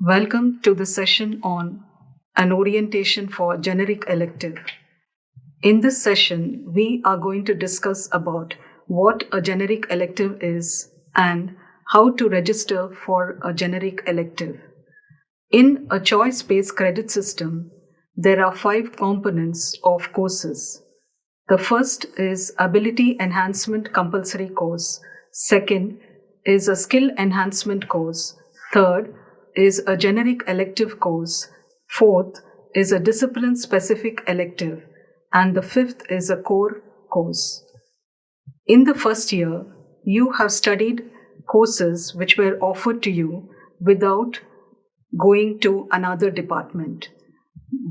Welcome to the session on an orientation for generic elective. In this session, we are going to discuss about what a generic elective is and how to register for a generic elective. In a choice-based credit system, there are 5 components of courses. The first is Ability Enhancement Compulsory Course. Second is a Skill Enhancement Course. Third is a Generic Elective Course. Fourth is a Discipline Specific Elective. And the fifth is a Core Course. In the first year, you have studied courses which were offered to you without going to another department.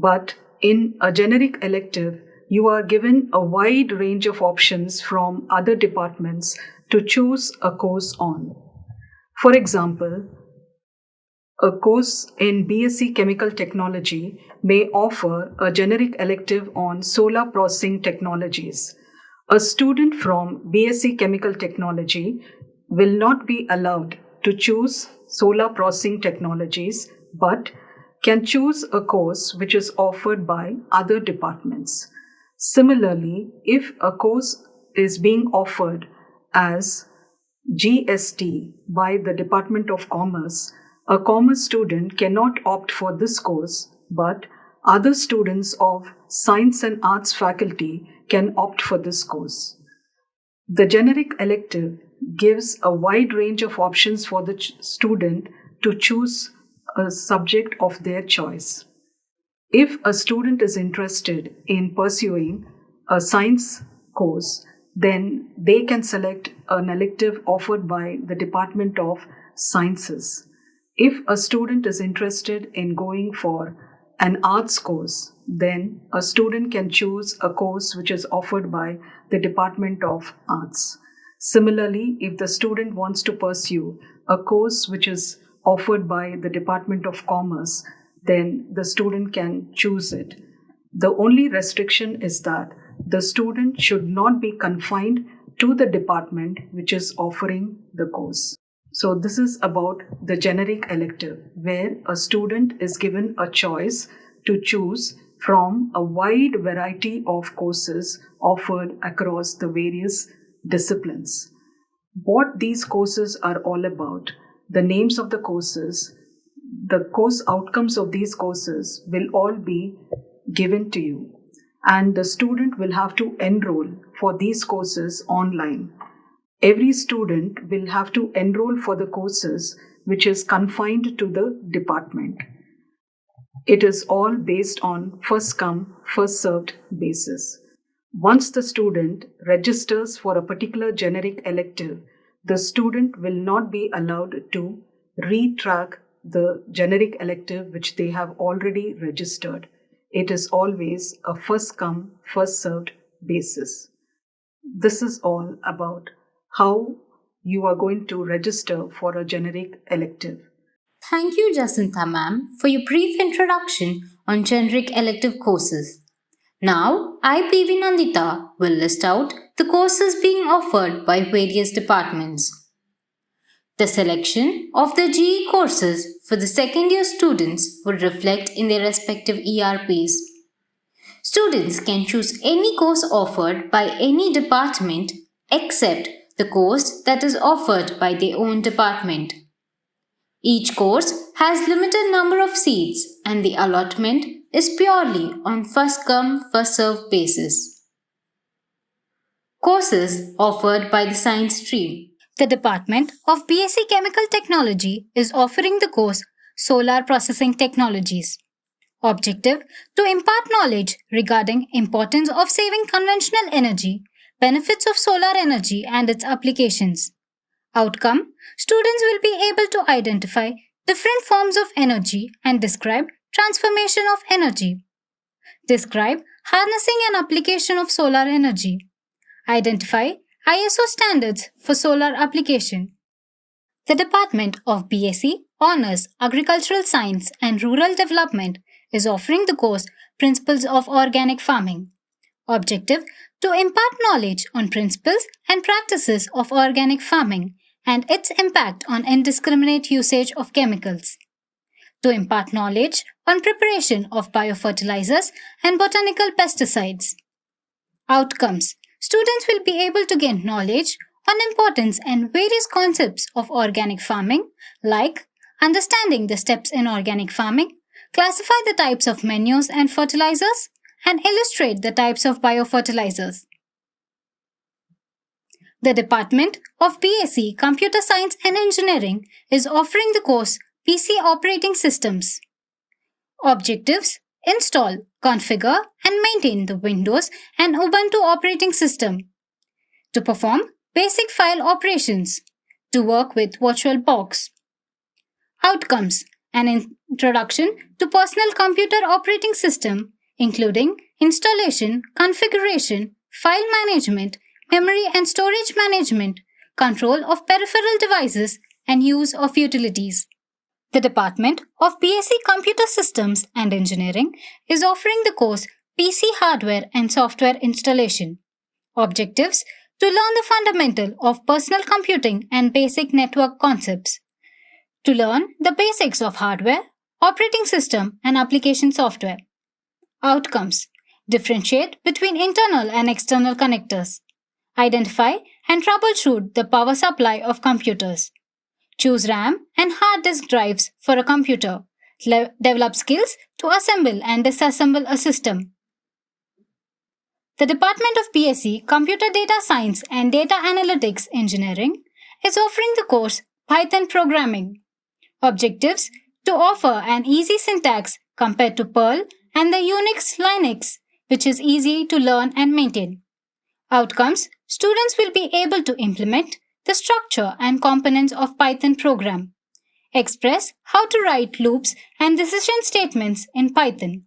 But in a generic elective, you are given a wide range of options from other departments to choose a course on. For example, a course in BSc Chemical Technology may offer a generic elective on solar processing technologies. A student from BSc Chemical Technology will not be allowed to choose solar processing technologies, but can choose a course which is offered by other departments. Similarly, if a course is being offered as GST by the Department of Commerce, a commerce student cannot opt for this course, but other students of science and arts faculty can opt for this course. The generic elective gives a wide range of options for the student to choose a subject of their choice. If a student is interested in pursuing a science course, then they can select an elective offered by the Department of Sciences. If a student is interested in going for an arts course, then a student can choose a course which is offered by the Department of Arts. Similarly, if the student wants to pursue a course which is offered by the Department of Commerce, then the student can choose it. The only restriction is that the student should not be confined to the department which is offering the course. So this is about the generic elective, where a student is given a choice to choose from a wide variety of courses offered across the various disciplines. What these courses are all about, the names of the courses, the course outcomes of these courses will all be given to you, and the student will have to enroll for these courses online. Every student will have to enroll for the courses which is confined to the department. It is all based on first come, first served basis. Once the student registers for a particular generic elective, the student will not be allowed to retrack the generic elective which they have already registered. It is always a first come, first served basis. This is all about how you are going to register for a generic elective. Thank you, Jacintha ma'am, for your brief introduction on generic elective courses. Now, I, PV Nandita, will list out the courses being offered by various departments. The selection of the GE courses for the second year students would reflect in their respective ERPs. Students can choose any course offered by any department except the course that is offered by their own department. Each course has limited number of seats and the allotment is purely on first come first served basis. Courses offered by the science stream. The Department of BSc Chemical Technology is offering the course Solar Processing Technologies. Objective: to impart knowledge regarding importance of saving conventional energy, benefits of solar energy and its applications. Outcome: students will be able to identify different forms of energy and describe transformation of energy. Describe harnessing and application of solar energy. Identify ISO standards for solar application. The Department of BSc Honours Agricultural Science and Rural Development is offering the course Principles of Organic Farming. Objective: to impart knowledge on principles and practices of organic farming and its impact on indiscriminate usage of chemicals. to impart knowledge on preparation of biofertilizers and botanical pesticides. Outcomes: students will be able to gain knowledge on importance and various concepts of organic farming, like understanding the steps in organic farming, classify the types of manures and fertilizers, and illustrate the types of biofertilizers. The Department of BSc Computer Science and Engineering is offering the course PC Operating Systems. Objectives: install, configure, and maintain the Windows and Ubuntu operating system. To perform basic file operations. To work with VirtualBox. Outcomes: an introduction to personal computer operating system, including installation, configuration, file management, memory and storage management, control of peripheral devices, and use of utilities. The Department of BSc Computer Systems and Engineering is offering the course PC Hardware and Software Installation. Objectives: to learn the fundamental of personal computing and basic network concepts. To learn the basics of hardware, operating system, and application software. Outcomes: differentiate between internal and external connectors. Identify and troubleshoot the power supply of computers. Choose RAM and hard disk drives for a computer. Develop skills to assemble and disassemble a system. The Department of BSc Computer Data Science and Data Analytics Engineering is offering the course Python Programming. Objectives: to offer an easy syntax compared to Perl and the Unix Linux, which is easy to learn and maintain. Outcomes: students will be able to implement the structure and components of Python program. Express how to write loops and decision statements in Python.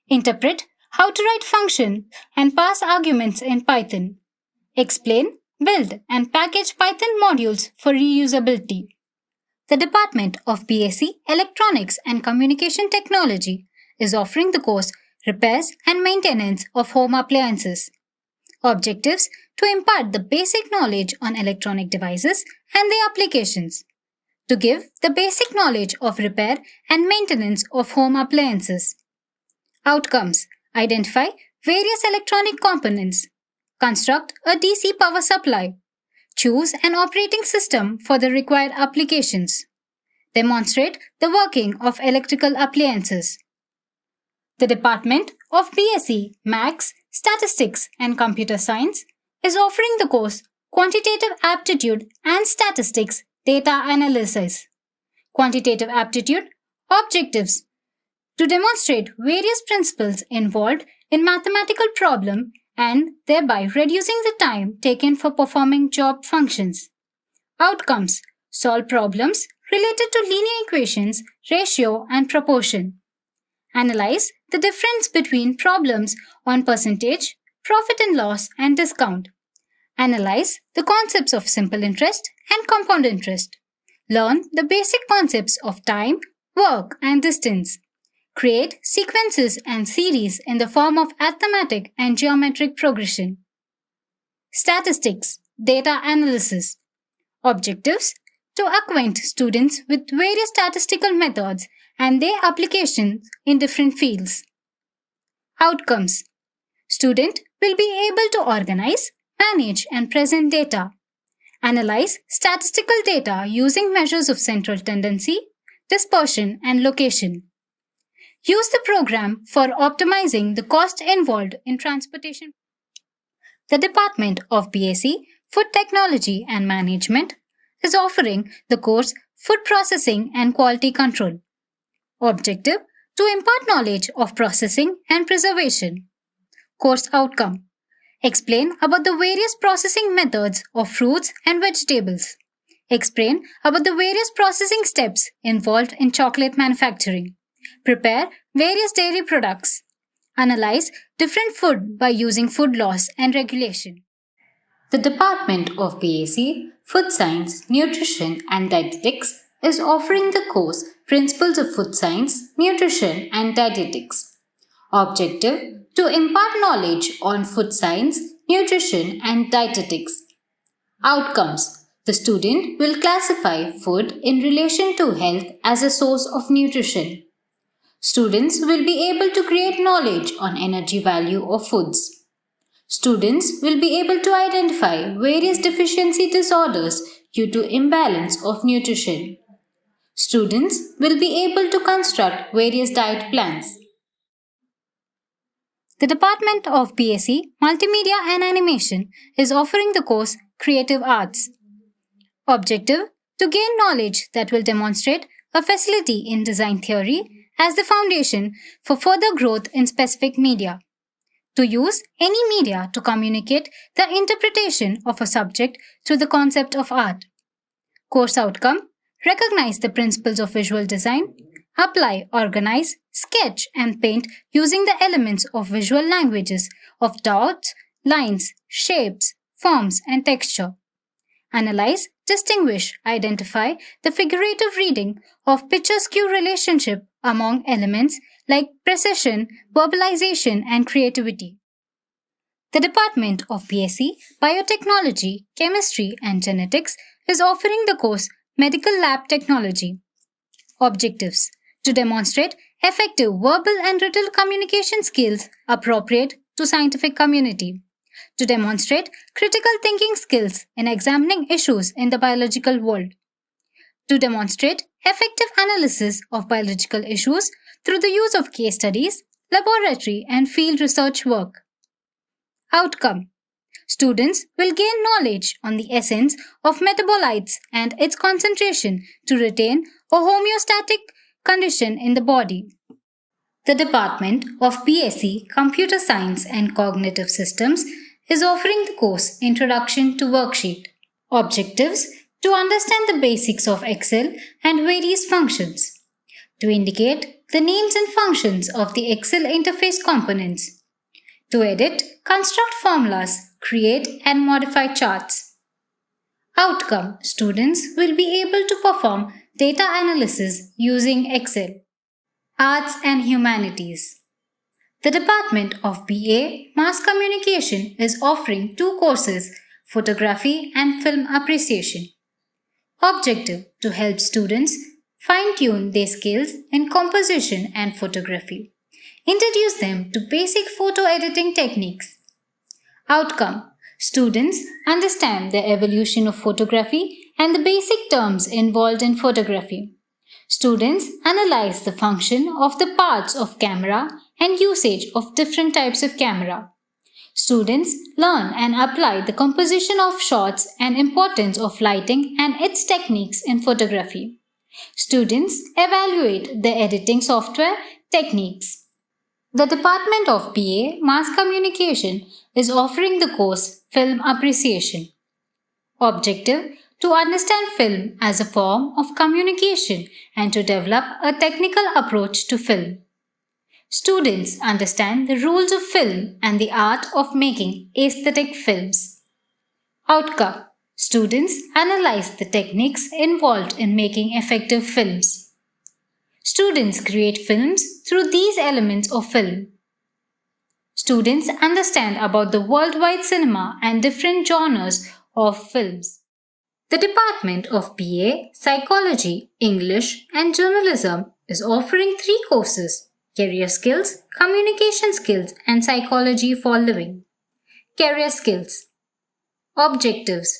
Interpret how to write functions and pass arguments in Python. Explain, build, and package Python modules for reusability. The Department of BSc Electronics and Communication Technology is offering the course Repairs and Maintenance of Home Appliances. Objectives: to impart the basic knowledge on electronic devices and their applications. To give the basic knowledge of repair and maintenance of home appliances. Outcomes: identify various electronic components. Construct a DC power supply. Choose an operating system for the required applications. Demonstrate the working of electrical appliances. The Department of BSc Maths, Statistics and Computer Science is offering the course Quantitative Aptitude and Statistics Data Analysis. Quantitative Aptitude. Objectives: to demonstrate various principles involved in mathematical problem and thereby reducing the time taken for performing job functions. Outcomes: solve problems related to linear equations, ratio and proportion. Analyze the difference between problems on percentage, profit and loss, and discount. Analyze the concepts of simple interest and compound interest. Learn the basic concepts of time, work, and distance. Create sequences and series in the form of arithmetic and geometric progression. Statistics, data analysis. Objectives: to acquaint students with various statistical methods and their applications in different fields. Outcomes: student will be able to organize, manage, and present data. Analyze statistical data using measures of central tendency, dispersion, and location. Use the program for optimizing the cost involved in transportation. The Department of BSc Food Technology and Management is offering the course Food Processing and Quality Control. Objective: to impart knowledge of processing and preservation. Course outcome: explain about the various processing methods of fruits and vegetables. Explain about the various processing steps involved in chocolate manufacturing. Prepare various dairy products. Analyze different food by using food laws and regulation. The Department of BSc Food Science, Nutrition and Dietetics is offering the course Principles of Food Science, Nutrition and Dietetics. Objective: to impart knowledge on food science, nutrition and dietetics. Outcomes: The student will classify food in relation to health as a source of nutrition. Students will be able to create knowledge on energy value of foods. Students will be able to identify various deficiency disorders due to imbalance of nutrition. Students will be able to construct various diet plans. The Department of BSc Multimedia and Animation is offering the course Creative Arts. Objective: to gain knowledge that will demonstrate a facility in design theory as the foundation for further growth in specific media. To use any media to communicate the interpretation of a subject through the concept of art. Course outcome: recognize the principles of visual design, apply, organize, sketch, and paint using the elements of visual languages of dots, lines, shapes, forms, and texture. Analyze, distinguish, identify the figurative reading of picturesque relationship among elements like precision, verbalization, and creativity. The Department of BSc Biotechnology, Chemistry, and Genetics is offering the course Medical Lab Technology. Objectives: to demonstrate effective verbal and written communication skills appropriate to scientific community. To demonstrate critical thinking skills in examining issues in the biological world. To demonstrate effective analysis of biological issues through the use of case studies, laboratory, and field research work. Outcome: students will gain knowledge on the essence of metabolites and its concentration to retain a homeostatic condition in the body. The Department of BSc Computer Science and Cognitive Systems is offering the course Introduction to Worksheet. Objectives: to understand the basics of Excel and various functions. To indicate the names and functions of the Excel interface components. To edit, construct formulas, create and modify charts. Outcome: students will be able to perform data analysis using Excel. Arts and Humanities. The Department of BA Mass Communication is offering two courses, Photography and Film Appreciation. Objective: to help students fine-tune their skills in composition and photography. Introduce them to basic photo editing techniques. Outcome: students understand the evolution of photography and the basic terms involved in photography. Students analyze the function of the parts of camera and usage of different types of camera. Students learn and apply the composition of shots and importance of lighting and its techniques in photography. Students evaluate the editing software techniques. The Department of BA Mass Communication is offering the course Film Appreciation. Objective: to understand film as a form of communication and to develop a technical approach to film. Students understand the rules of film and the art of making aesthetic films. Outcome: students analyze the techniques involved in making effective films. Students create films through these elements of film. Students understand about the worldwide cinema and different genres of films. The Department of BA Psychology, English, and Journalism is offering 3 courses: Career Skills, Communication Skills, and Psychology for Living. Career Skills. Objectives: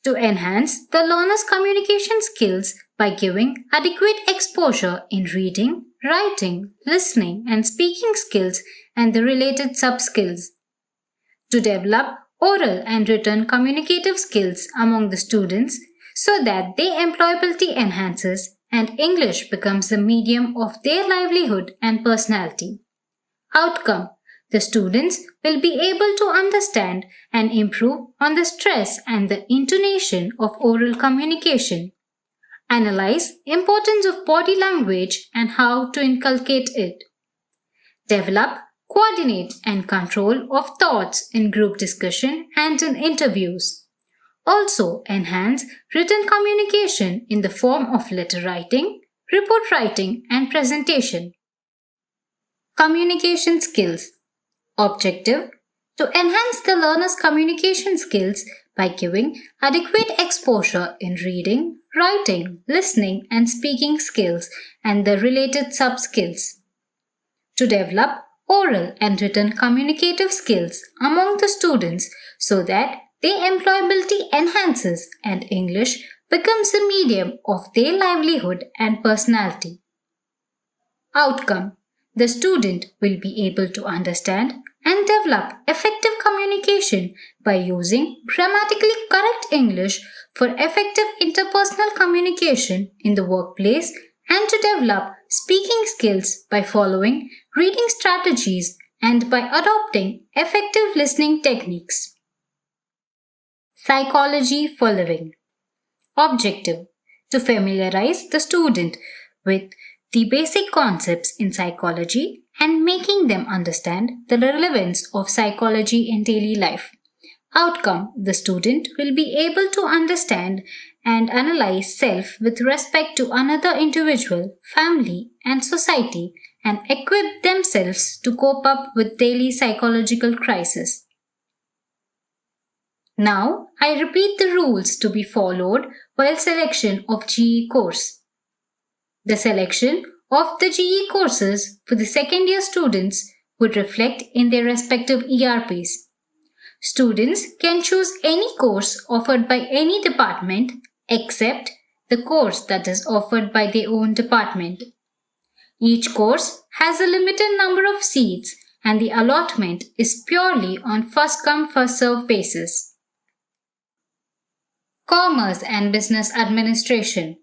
to enhance the learner's communication skills by giving adequate exposure in reading, writing, listening, and speaking skills and the related sub-skills. To develop oral and written communicative skills among the students so that their employability enhances and English becomes the medium of their livelihood and personality. Outcome: the students will be able to understand and improve on the stress and the intonation of oral communication. Analyze importance of body language and how to inculcate it. Develop, coordinate, and control of thoughts in group discussion and in interviews. Also enhance written communication in the form of letter writing, report writing, and presentation. Communication skills. Objective: to enhance the learner's communication skills by giving adequate exposure in reading, writing, listening, and speaking skills and the related sub-skills. To develop oral and written communicative skills among the students so that their employability enhances and English becomes the medium of their livelihood and personality. Outcome: the student will be able to understand and develop effective communication by using grammatically correct English for effective interpersonal communication in the workplace and to develop speaking skills by following reading strategies and by adopting effective listening techniques. Psychology for living. Objective: to familiarize the student with the basic concepts in psychology and making them understand the relevance of psychology in daily life. Outcome: the student will be able to understand and analyze self with respect to another individual, family, and society and equip themselves to cope up with daily psychological crises. Now, I repeat the rules to be followed while selection of GE course. The selection of the GE courses for the second year students would reflect in their respective ERPs. Students can choose any course offered by any department except the course that is offered by their own department. Each course has a limited number of seats and the allotment is purely on first come first served basis. Commerce and Business Administration.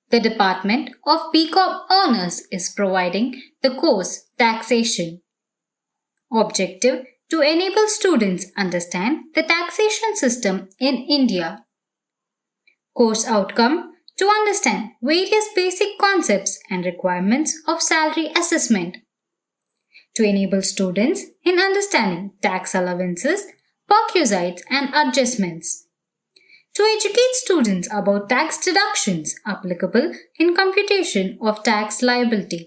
The Department of BCom Honors is providing the course Taxation. Objective: to enable students understand the taxation system in India. Course outcome: to understand various basic concepts and requirements of salary assessment. To enable students in understanding tax allowances, perquisites and adjustments. To educate students about tax deductions applicable in computation of tax liability.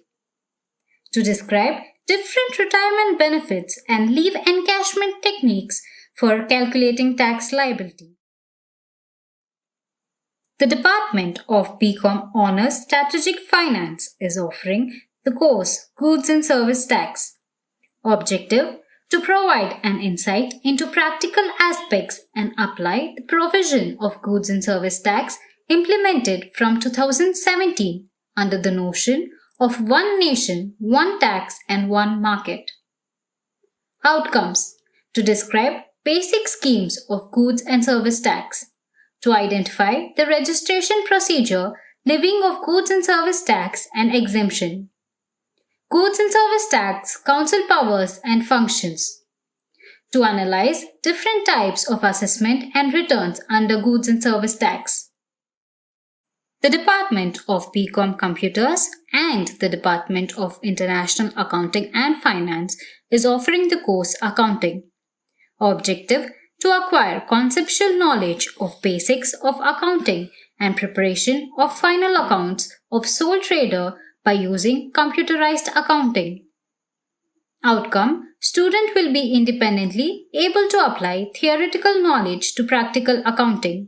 To describe different retirement benefits and leave encashment techniques for calculating tax liability. The Department of BCom Honors Strategic Finance is offering the course Goods and Service Tax. Objective: to provide an insight into practical aspects and apply the provision of Goods and Service Tax implemented from 2017 under the notion of one nation, one tax and one market. Outcomes: to describe basic schemes of Goods and Service Tax, to identify the registration procedure, levying of Goods and Service Tax and exemption, Goods and Service Tax, council powers and functions. To analyze different types of assessment and returns under Goods and Service Tax. The Department of BCom Computers and the Department of International Accounting and Finance is offering the course Accounting. Objective: to acquire conceptual knowledge of basics of accounting and preparation of final accounts of sole trader by using computerized accounting. Outcome: student will be independently able to apply theoretical knowledge to practical accounting.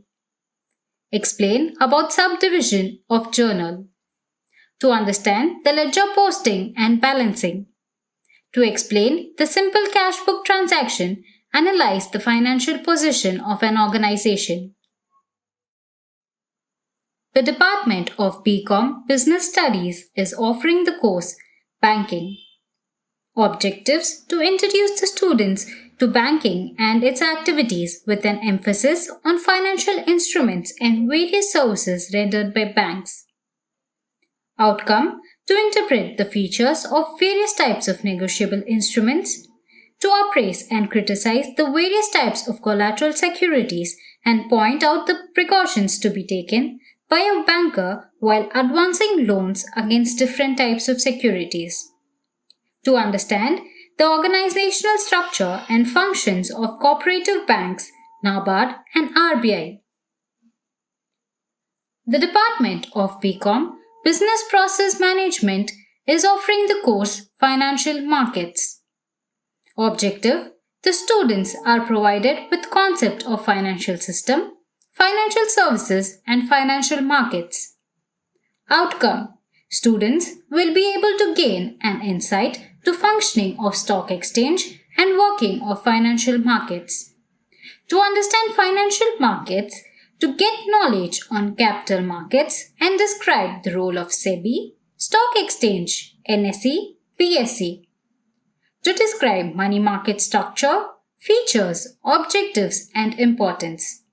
Explain about subdivision of journal. To understand the ledger posting and balancing. To explain the simple cash book transaction, analyze the financial position of an organization. The Department of BCom Business Studies is offering the course Banking. Objectives: to introduce the students to banking and its activities with an emphasis on financial instruments and various services rendered by banks. Outcome: to interpret the features of various types of negotiable instruments, to appraise and criticize the various types of collateral securities and point out the precautions to be taken by a banker while advancing loans against different types of securities. To understand the organizational structure and functions of cooperative banks, NABARD and RBI. The Department of BCom Business Process Management is offering the course Financial Markets. Objective: The students are provided with concept of financial system, financial services and financial markets. Outcome: students will be able to gain an insight to functioning of stock exchange and working of financial markets. To understand financial markets, to get knowledge on capital markets and describe the role of SEBI, stock exchange, NSE, BSE. To describe money market structure, features, objectives and importance.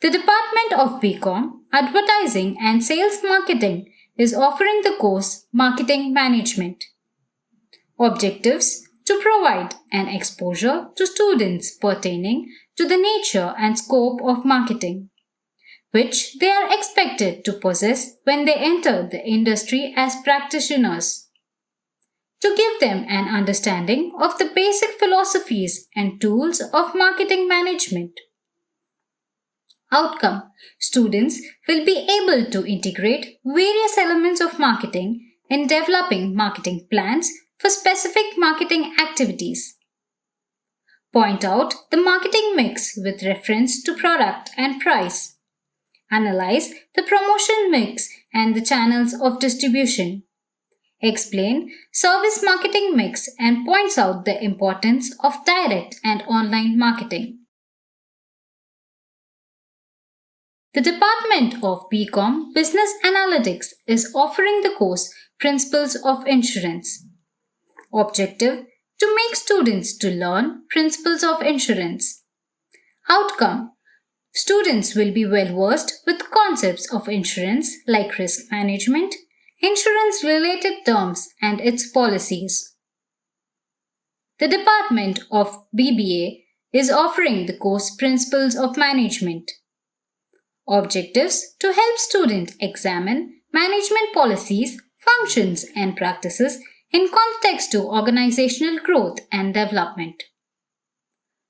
The Department of BCom, Advertising and Sales Marketing is offering the course Marketing Management. Objectives: to provide an exposure to students pertaining to the nature and scope of marketing, which they are expected to possess when they enter the industry as practitioners. To give them an understanding of the basic philosophies and tools of marketing management. Outcome: students will be able to integrate various elements of marketing in developing marketing plans for specific marketing activities. Point out the marketing mix with reference to product and price. Analyze the promotion mix and the channels of distribution. Explain service marketing mix and points out the importance of direct and online marketing. The Department of BCom Business Analytics is offering the course Principles of Insurance. Objective: to make students to learn principles of insurance. Outcome: students will be well versed with concepts of insurance like risk management, insurance related terms and its policies. The Department of BBA is offering the course Principles of Management. Objectives: to help students examine management policies, functions and practices in context to organizational growth and development.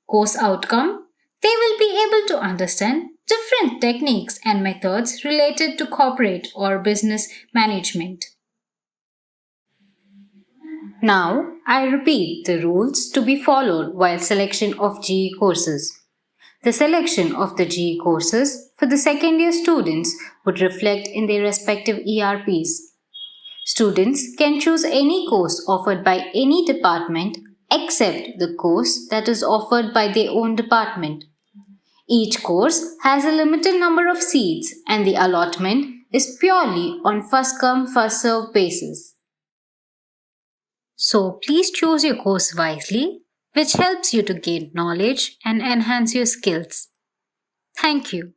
Course outcome: they will be able to understand different techniques and methods related to corporate or business management. Now, I repeat the rules to be followed while selection of GE courses. The selection of the GE courses for the second year students would reflect in their respective ERPs. Students can choose any course offered by any department except the course that is offered by their own department. Each course has a limited number of seats and the allotment is purely on first come first served basis. So please choose your course wisely, which helps you to gain knowledge and enhance your skills. Thank you.